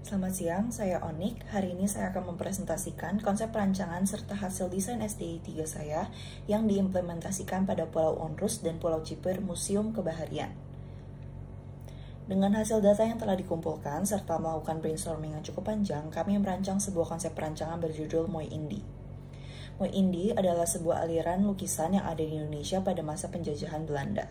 Selamat siang, saya Onik. Hari ini saya akan mempresentasikan konsep perancangan serta hasil desain SDI 3 saya yang diimplementasikan pada Pulau Onrus dan Pulau Cipir Museum Kebaharian. Dengan hasil data yang telah dikumpulkan serta melakukan brainstorming yang cukup panjang, kami merancang sebuah konsep perancangan berjudul Mooi Indi. Mooi Indi adalah sebuah aliran lukisan yang ada di Indonesia pada masa penjajahan Belanda.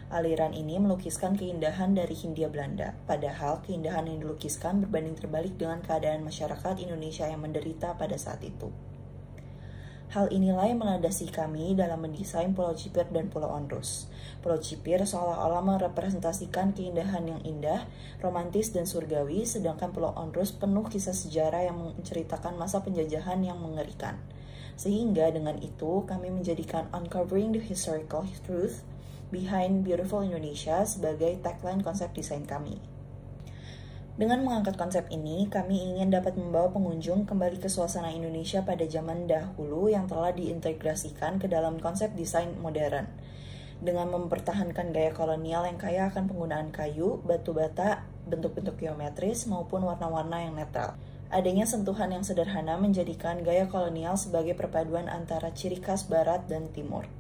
Aliran ini melukiskan keindahan dari Hindia Belanda, padahal keindahan yang dilukiskan berbanding terbalik dengan keadaan masyarakat Indonesia yang menderita pada saat itu. Hal inilah yang melandasi kami dalam mendesain Pulau Cipir dan Pulau Onrus. Pulau Cipir seolah-olah merepresentasikan keindahan yang indah, romantis, dan surgawi, sedangkan Pulau Onrus penuh kisah sejarah yang menceritakan masa penjajahan yang mengerikan. Sehingga dengan itu, kami menjadikan Uncovering the Historical Truth Behind Beautiful Indonesia sebagai tagline konsep desain kami. Dengan mengangkat konsep ini, kami ingin dapat membawa pengunjung kembali ke suasana Indonesia pada zaman dahulu yang telah diintegrasikan ke dalam konsep desain modern. Dengan mempertahankan gaya kolonial yang kaya akan penggunaan kayu, batu bata, bentuk-bentuk geometris, maupun warna-warna yang netral. Adanya sentuhan yang sederhana menjadikan gaya kolonial sebagai perpaduan antara ciri khas barat dan timur.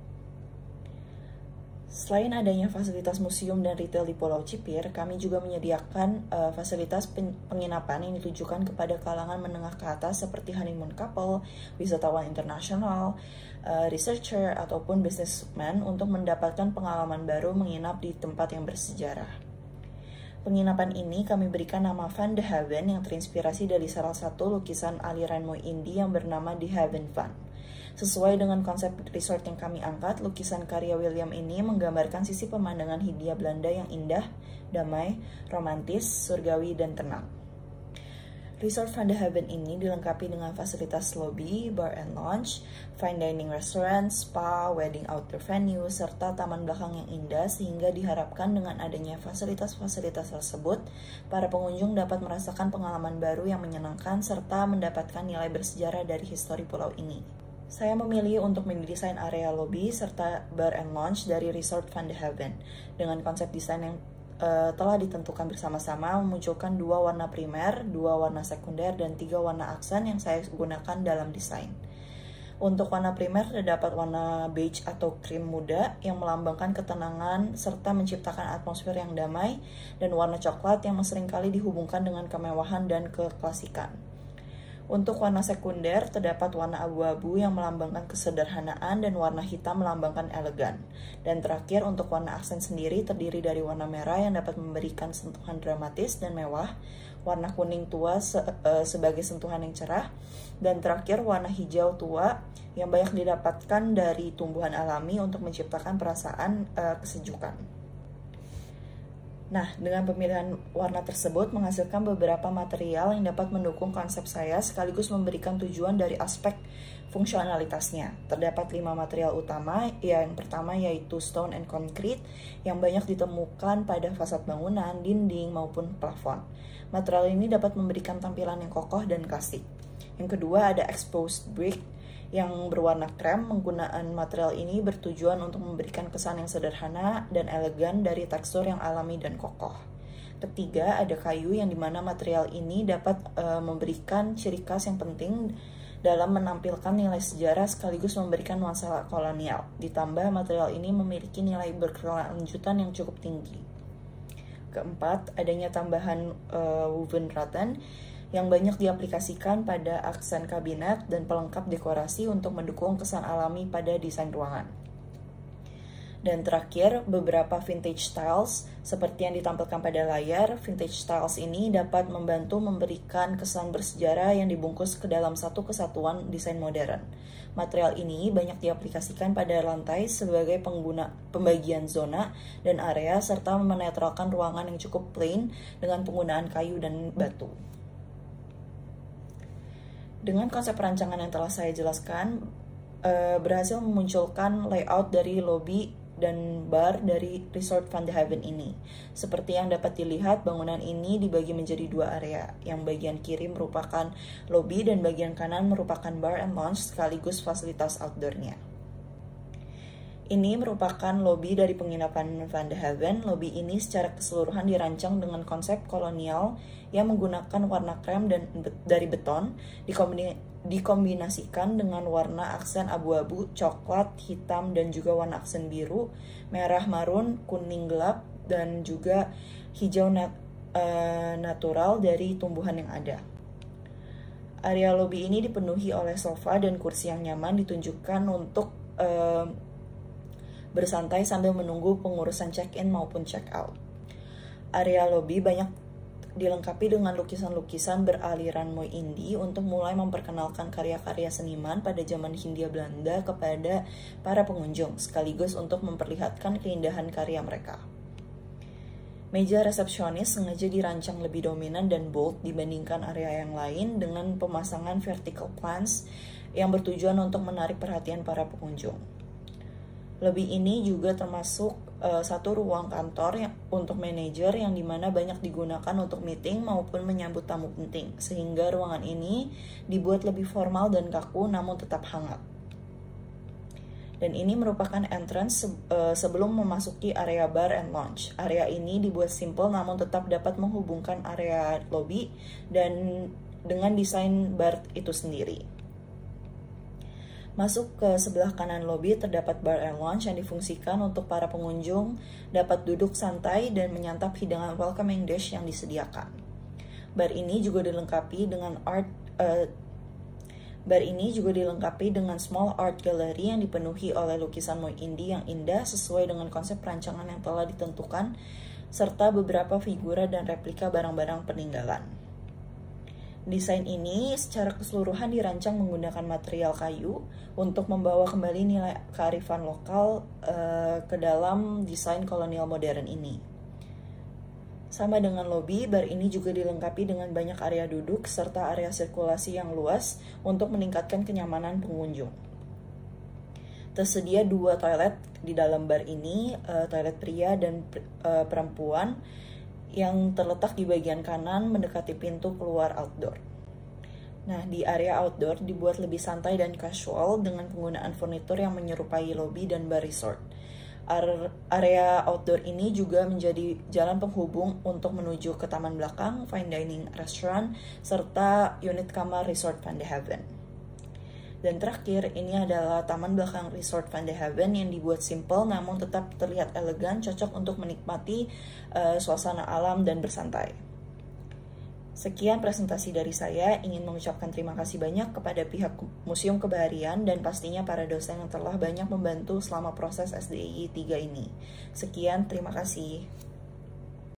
Selain adanya fasilitas museum dan retail di Pulau Cipir, kami juga menyediakan fasilitas penginapan yang ditujukan kepada kalangan menengah ke atas seperti honeymoon couple, wisatawan internasional, researcher, ataupun businessman untuk mendapatkan pengalaman baru menginap di tempat yang bersejarah. Penginapan ini kami berikan nama Van de Haven yang terinspirasi dari salah satu lukisan aliran Mooi Indi yang bernama The Haven Van. Sesuai dengan konsep resort yang kami angkat, lukisan karya William ini menggambarkan sisi pemandangan Hindia Belanda yang indah, damai, romantis, surgawi, dan tenang. Resort Van de Haven ini dilengkapi dengan fasilitas lobby, bar and lounge, fine dining restaurant, spa, wedding outdoor venue, serta taman belakang yang indah sehingga diharapkan dengan adanya fasilitas-fasilitas tersebut, para pengunjung dapat merasakan pengalaman baru yang menyenangkan serta mendapatkan nilai bersejarah dari histori pulau ini. Saya memilih untuk mendesain area lobby serta bar and lounge dari Resort Van de Haven dengan konsep desain yang telah ditentukan bersama-sama memunculkan 2 warna primer, 2 warna sekunder, dan 3 warna aksen yang saya gunakan dalam desain. Untuk warna primer terdapat warna beige atau krim muda yang melambangkan ketenangan serta menciptakan atmosfer yang damai, dan warna coklat yang seringkali dihubungkan dengan kemewahan dan keklasikan. Untuk warna sekunder, terdapat warna abu-abu yang melambangkan kesederhanaan dan warna hitam melambangkan elegan. Dan terakhir, untuk warna aksen sendiri terdiri dari warna merah yang dapat memberikan sentuhan dramatis dan mewah, warna kuning tua sebagai sentuhan yang cerah, dan terakhir warna hijau tua yang banyak didapatkan dari tumbuhan alami untuk menciptakan perasaan kesejukan. Nah, dengan pemilihan warna tersebut menghasilkan beberapa material yang dapat mendukung konsep saya sekaligus memberikan tujuan dari aspek fungsionalitasnya. Terdapat 5 material utama, yang pertama yaitu stone and concrete yang banyak ditemukan pada fasad bangunan, dinding, maupun plafon. Material ini dapat memberikan tampilan yang kokoh dan klasik. Yang kedua ada exposed brick yang berwarna krem. Penggunaan material ini bertujuan untuk memberikan kesan yang sederhana dan elegan dari tekstur yang alami dan kokoh. Ketiga, ada kayu yang dimana material ini dapat memberikan ciri khas yang penting dalam menampilkan nilai sejarah sekaligus memberikan nuansa kolonial. Ditambah material ini memiliki nilai berkelanjutan yang cukup tinggi. Keempat, adanya tambahan woven rattan yang banyak diaplikasikan pada aksen kabinet dan pelengkap dekorasi untuk mendukung kesan alami pada desain ruangan. Dan terakhir, beberapa vintage styles seperti yang ditampilkan pada layar. Vintage styles ini dapat membantu memberikan kesan bersejarah yang dibungkus ke dalam satu kesatuan desain modern. Material ini banyak diaplikasikan pada lantai sebagai pembagian zona dan area serta menetralkan ruangan yang cukup plain dengan penggunaan kayu dan batu. Dengan konsep perancangan yang telah saya jelaskan, berhasil memunculkan layout dari lobby dan bar dari Resort Van de Haven ini. Seperti yang dapat dilihat, bangunan ini dibagi menjadi 2 area, yang bagian kiri merupakan lobby dan bagian kanan merupakan bar and lounge sekaligus fasilitas outdoornya. Ini merupakan lobi dari penginapan Van de Haven. Lobi ini secara keseluruhan dirancang dengan konsep kolonial yang menggunakan warna krem dari beton, dikombinasikan dengan warna aksen abu-abu, coklat, hitam, dan juga warna aksen biru, merah, marun, kuning gelap, dan juga hijau natural dari tumbuhan yang ada. Area lobi ini dipenuhi oleh sofa dan kursi yang nyaman, ditunjukkan untuk bersantai sambil menunggu pengurusan check-in maupun check-out. Area lobi banyak dilengkapi dengan lukisan-lukisan beraliran Mooi Indie untuk mulai memperkenalkan karya-karya seniman pada zaman Hindia Belanda kepada para pengunjung, sekaligus untuk memperlihatkan keindahan karya mereka. Meja resepsionis sengaja dirancang lebih dominan dan bold dibandingkan area yang lain dengan pemasangan vertical plants yang bertujuan untuk menarik perhatian para pengunjung. Lobi ini juga termasuk satu ruang kantor untuk manajer yang dimana banyak digunakan untuk meeting maupun menyambut tamu penting, sehingga ruangan ini dibuat lebih formal dan kaku namun tetap hangat. Dan ini merupakan entrance sebelum memasuki area bar and lounge. Area ini dibuat simple namun tetap dapat menghubungkan area lobi dan dengan desain bar itu sendiri. Masuk ke sebelah kanan lobi terdapat bar and lounge yang difungsikan untuk para pengunjung dapat duduk santai dan menyantap hidangan welcoming dish yang disediakan. Bar ini juga dilengkapi dengan small art gallery yang dipenuhi oleh lukisan Mooi Indie yang indah sesuai dengan konsep perancangan yang telah ditentukan, serta beberapa figura dan replika barang-barang peninggalan. Desain ini secara keseluruhan dirancang menggunakan material kayu untuk membawa kembali nilai kearifan lokal ke dalam desain kolonial modern ini. Sama dengan lobi, bar ini juga dilengkapi dengan banyak area duduk serta area sirkulasi yang luas untuk meningkatkan kenyamanan pengunjung. Tersedia 2 toilet di dalam bar ini, toilet pria dan perempuan, yang terletak di bagian kanan mendekati pintu keluar outdoor. Nah, di area outdoor dibuat lebih santai dan casual dengan penggunaan furnitur yang menyerupai lobi dan bar resort. Area outdoor ini juga menjadi jalan penghubung untuk menuju ke taman belakang, fine dining restaurant, serta unit kamar Resort Van de Haven. Dan terakhir, ini adalah taman belakang Resort Van de Haven yang dibuat simple namun tetap terlihat elegan, cocok untuk menikmati suasana alam dan bersantai. Sekian presentasi dari saya, ingin mengucapkan terima kasih banyak kepada pihak Museum Kebaharian dan pastinya para dosen yang telah banyak membantu selama proses SDIY 3 ini. Sekian, terima kasih.